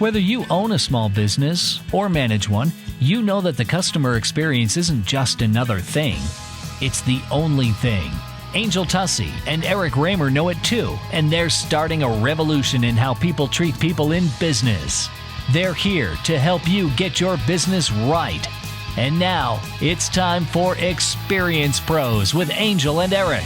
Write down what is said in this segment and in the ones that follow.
Whether you own a small business or manage one, you know that the customer experience isn't just another thing. It's the only thing. Angel Tuccy and Eric Reamer know it too, and they're starting a revolution in how people treat people in business. They're here to help you get your business right. And now, it's time for Experience Pros with Angel and Eric.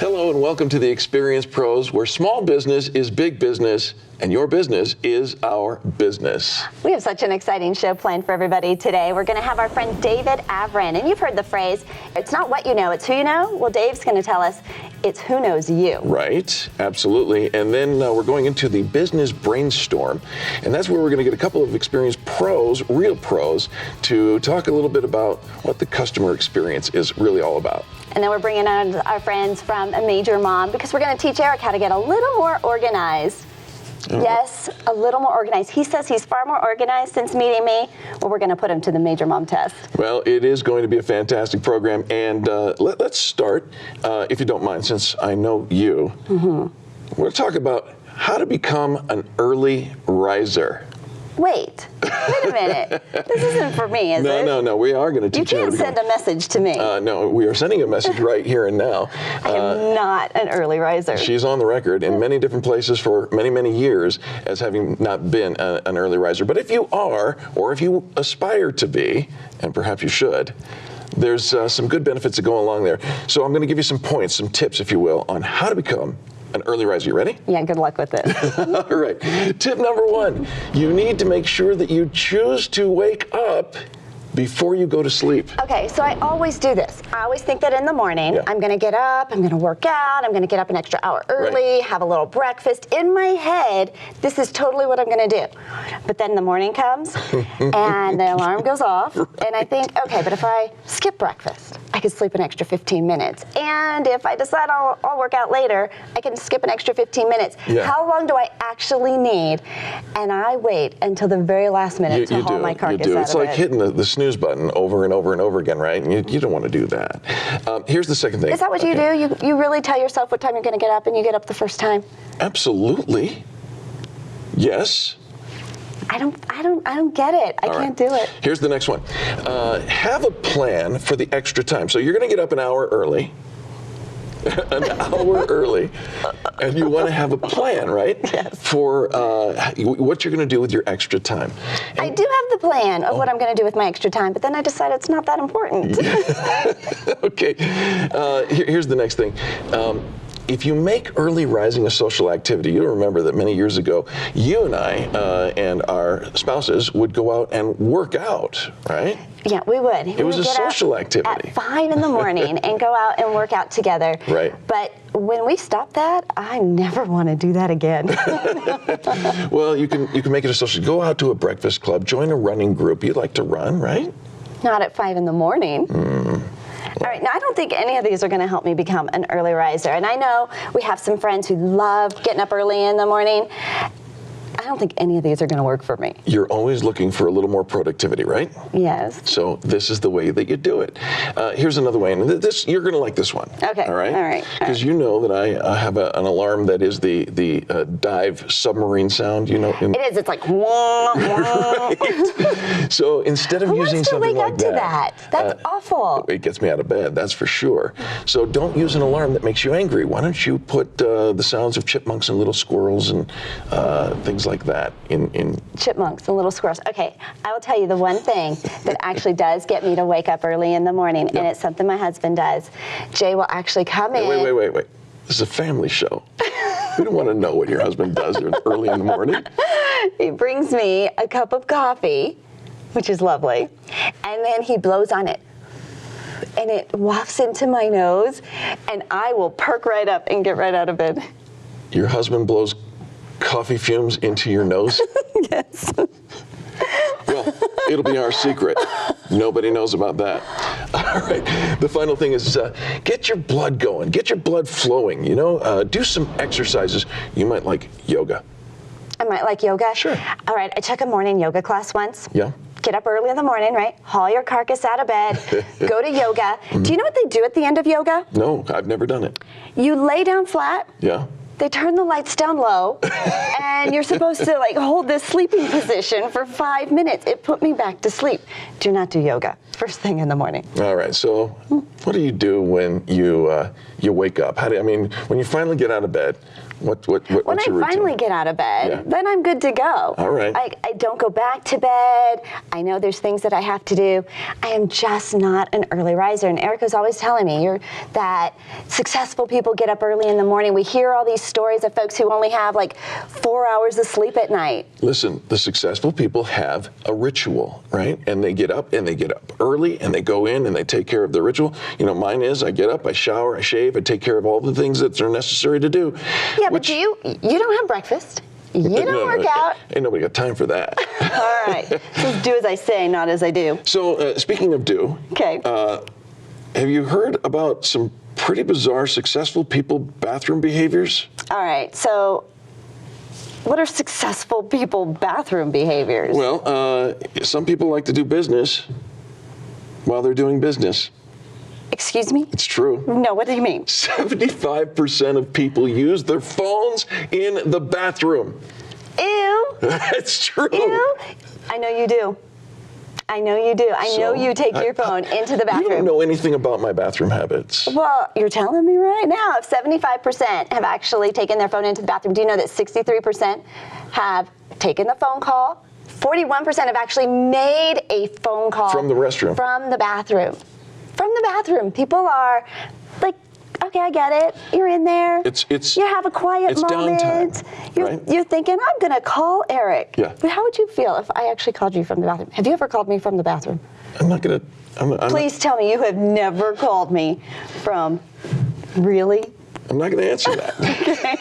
Hello and welcome to the Experience Pros, where small business is big business and your business is our business. We have such an exciting show planned for everybody today. We're going to have our friend David Avrin, and you've heard the phrase, it's not what you know, it's who you know. Well, Dave's going to tell us it's who knows you. Right, absolutely. And then we're going into the business brainstorm, and that's where we're going to get a couple of experienced pros, real pros, to talk a little bit about what the customer experience is really all about. And then we're bringing on our friends from A Major Mom, because we're going to teach Eric how to get a little more organized. Yes, a little more organized. He says he's far more organized since meeting me. Well, we're going to put him to the Major Mom test. Well, it is going to be a fantastic program. And let's start, if you don't mind, since I know you. We're going to talk about how to become an early riser. Wait a minute. This isn't for me, is it? No. We are going to teach you. You can't send a message to me. No, we are sending a message right here and now. I am not an early riser. She's on the record in many different places for many, many years as having not been an early riser. But if you are, or if you aspire to be, and perhaps you should, there's some good benefits that go along there. So I'm going to give you some points, some tips, if you will, on how to become an early riser. You ready? Yeah, good luck with this. All right. Tip number one, you need to make sure that you choose to wake up before you go to sleep. Okay, so I always do this. I always think that in the morning, I'm going to get up, I'm going to work out, I'm going to get up an extra hour early, have a little breakfast. In my head, this is totally what I'm going to do. But then the morning comes, and the alarm goes off, and I think, okay, but if I skip breakfast, I can sleep an extra 15 minutes. And if I decide I'll work out later, I can skip an extra 15 minutes. Yeah. How long do I actually need? And I wait until the very last minute to haul my carcass out of bed. It's like hitting the snooze button over and over and over again, right? And you don't want to do that. Here's the second thing. Is that what you do? You really tell yourself what time you're going to get up, and you get up the first time? Absolutely. Yes. I don't get it. I can't do it. Here's the next one. Have a plan for the extra time. So you're going to get up an hour early. An hour early, and you want to have a plan, right? Yes. For what you're going to do with your extra time. And I do have the plan of what I'm going to do with my extra time, but then I decide it's not that important. Okay. Here's the next thing. If you make early rising a social activity, you'll remember that many years ago, you and I and our spouses would go out and work out, right? Yeah, we would. It was a social activity. At 5 in the morning and go out and work out together. Right. But when we stopped that, I never want to do that again. Well, you can make it a social. Go out to a breakfast club, join a running group. You like to run, right? Not at 5 in the morning. All right, now I don't think any of these are going to help me become an early riser. And I know we have some friends who love getting up early in the morning. I don't think any of these are going to work for me. You're always looking for a little more productivity, right? Yes. So this is the way that you do it. Here's another way, and you're going to like this one. Okay. All right. All right. Because you know that I have an alarm that is the dive submarine sound. You know. It is. It's like wah, wah. Right. So instead of using something like that, who wants to wake up to that? That's awful. It gets me out of bed. That's for sure. So don't use an alarm that makes you angry. Why don't you put the sounds of chipmunks and little squirrels and things like that in chipmunks and little squirrels. Okay, I will tell you the one thing that actually does get me to wake up early in the morning, and it's something my husband does. Jay will actually come in. Wait. This is a family show. We don't want to know what your husband does early in the morning. He brings me a cup of coffee, which is lovely, and then he blows on it. And it wafts into my nose, and I will perk right up and get right out of bed. Your husband blows coffee fumes into your nose? Yes. Well, it'll be our secret. Nobody knows about that. All right. The final thing is get your blood going. Get your blood flowing. You know, do some exercises. You might like yoga. I might like yoga. Sure. All right. I took a morning yoga class once. Yeah. get up early in the morning, right? Haul your carcass out of bed, go to yoga. Do you know what they do at the end of yoga? No, I've never done it. You lay down flat. Yeah. They turn the lights down low, and you're supposed to like hold this sleeping position for 5 minutes. It put me back to sleep. Do not do yoga first thing in the morning. All right. So, what do you do when you wake up? When you finally get out of bed? What's your routine? When I finally get out of bed, then I'm good to go. All right. I don't go back to bed. I know there's things that I have to do. I am just not an early riser. And Erica's always telling me that successful people get up early in the morning. We hear all these stories of folks who only have like 4 hours of sleep at night. Listen, the successful people have a ritual, right? And they get up early and they go in and they take care of their ritual. Mine is I get up, I shower, I shave, I take care of all the things that are necessary to do. Yeah, but you don't have breakfast. You don't work out. Ain't nobody got time for that. All right. Just do as I say, not as I do. So, speaking of do, okay. Have you heard about some pretty bizarre successful people bathroom behaviors? All right. So, what are successful people bathroom behaviors? Well, some people like to do business while they're doing business. Excuse me? It's true. No, what do you mean? 75% of people use their phones in the bathroom. Ew. It's true. Ew. I know you do. I know you do. I know you take your phone into the bathroom. You don't know anything about my bathroom habits. Well, you're telling me right now. If 75% have actually taken their phone into the bathroom, do you know that 63% have taken the phone call? 41% have actually made a phone call. From the restroom. From the bathroom. From the bathroom. People are like, okay, I get it. You're in there. You have a quiet moment. Downtime, You're thinking, I'm going to call Eric. Yeah. But how would you feel if I actually called you from the bathroom? Have you ever called me from the bathroom? I'm not going to. Please tell me you have never called me from. Really? I'm not going to answer that. Okay.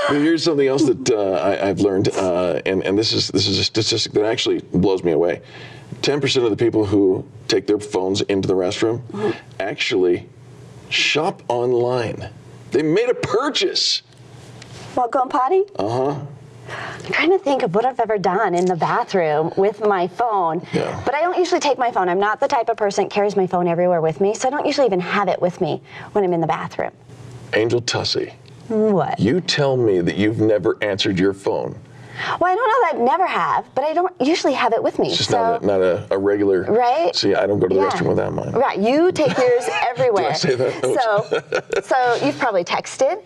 But here's something else that I've learned, and this is a statistic that actually blows me away. 10% of the people who take their phones into the restroom actually shop online. They made a purchase. While going potty? Uh-huh. I'm trying to think of what I've ever done in the bathroom with my phone. Yeah. But I don't usually take my phone. I'm not the type of person that carries my phone everywhere with me, so I don't usually even have it with me when I'm in the bathroom. Angel Tuccy. What? You tell me that you've never answered your phone. Well, I don't know that I've never have, but I don't usually have it with me. It's just not a regular. Right? See, I don't go to the restroom without mine. Right. You take yours everywhere. Do I say that? So you've probably texted.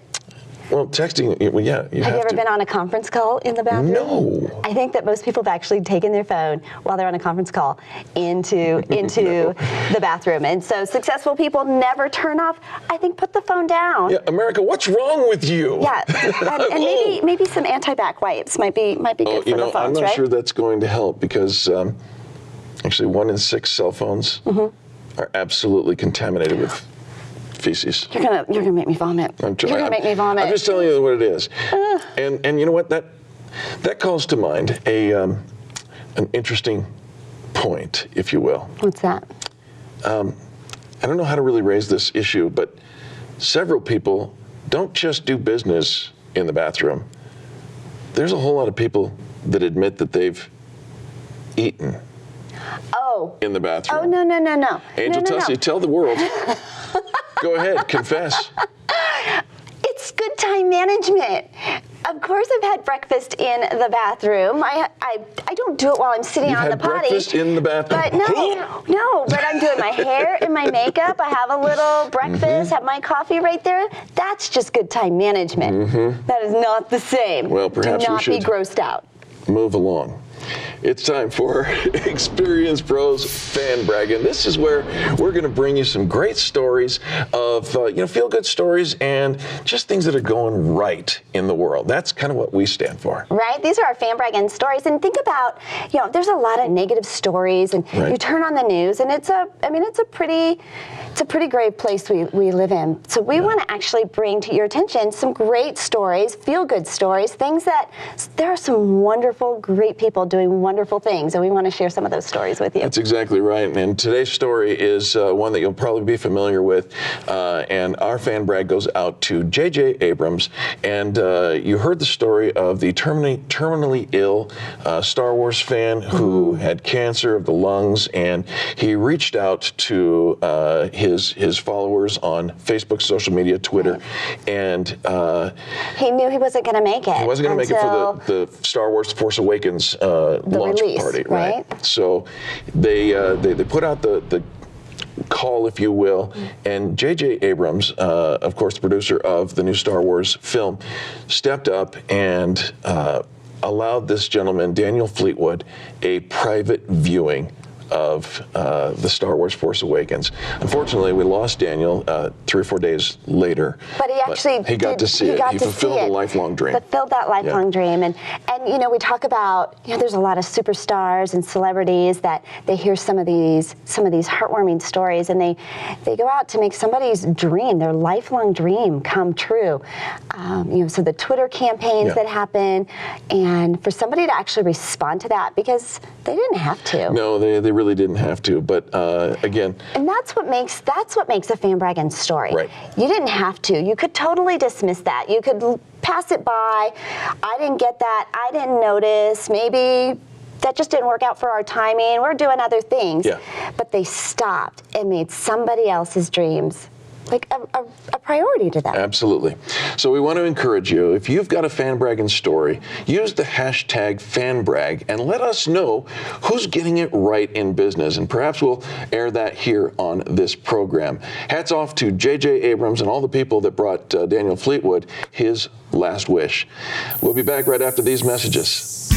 Well, texting, well, yeah, you have you ever to. been on a conference call in the bathroom? No. I think that most people have actually taken their phone while they're on a conference call into the bathroom. And so successful people never turn off. I think put the phone down. Yeah, America, what's wrong with you? Yeah, and maybe some anti-bac wipes might be good for the phones, I'm not right? sure that's going to help because actually 1 in 6 cell phones are absolutely contaminated with feces. You're gonna make me vomit. You're gonna make me vomit. I'm just telling you what it is. And you know what? That calls to mind an interesting point, if you will. What's that? I don't know how to really raise this issue, but several people don't just do business in the bathroom. There's a whole lot of people that admit that they've eaten in the bathroom. Oh, no. Angel Tuccy, tell the world. Go ahead, confess. It's good time management. Of course, I've had breakfast in the bathroom. I don't do it while I'm sitting on the potty. You've had breakfast in the bathroom. But no, but I'm doing my hair and my makeup. I have a little breakfast, have my coffee right there. That's just good time management. That is not the same. Well, perhaps do we not should be grossed out. Move along. It's time for Experience Pros Fan Bragging. This is where we're going to bring you some great stories of, feel-good stories and just things that are going right in the world. That's kind of what we stand for. Right? These are our fan bragging stories. And think about, there's a lot of negative stories, and you turn on the news, and it's a pretty It's a pretty great place we live in. So we want to actually bring to your attention some great stories, feel-good stories, things that there are some wonderful, great people doing wonderful things, and we want to share some of those stories with you. That's exactly right. And today's story is one that you'll probably be familiar with. And our fan brag goes out to J.J. Abrams. And you heard the story of the terminally ill Star Wars fan who had cancer of the lungs, and he reached out to his followers on Facebook, social media, Twitter, and he knew he wasn't going to make it. He wasn't going to make it for the Star Wars Force Awakens launch release, party, right? So they put out the call, if you will, and J.J. Abrams, of course, the producer of the new Star Wars film, stepped up and allowed this gentleman, Daniel Fleetwood, a private viewing of the Star Wars Force Awakens. Unfortunately, we lost Daniel 3 or 4 days later. But he actually he got to see it. He fulfilled a lifelong dream. Fulfilled that lifelong dream. And you know, we talk about, you know, there's a lot of superstars and celebrities that they hear some of these heartwarming stories, and they go out to make somebody's dream, their lifelong dream, come true. You know, so the Twitter campaigns that happen, and for somebody to actually respond to that, because they didn't have to. No, they really didn't have to. But again, and that's what makes a fan bragging story. Right. You didn't have to. You could totally dismiss that. You could pass it by. I didn't get that. I didn't notice. Maybe that just didn't work out for our timing. We're doing other things. Yeah. But they stopped and made somebody else's dreams like a priority to them. Absolutely. So we want to encourage you, if you've got a fan bragging story, use the hashtag fanbrag and let us know who's getting it right in business, and perhaps we'll air that here on this program. Hats off to J.J. Abrams and all the people that brought Daniel Fleetwood his last wish. We'll be back right after these messages.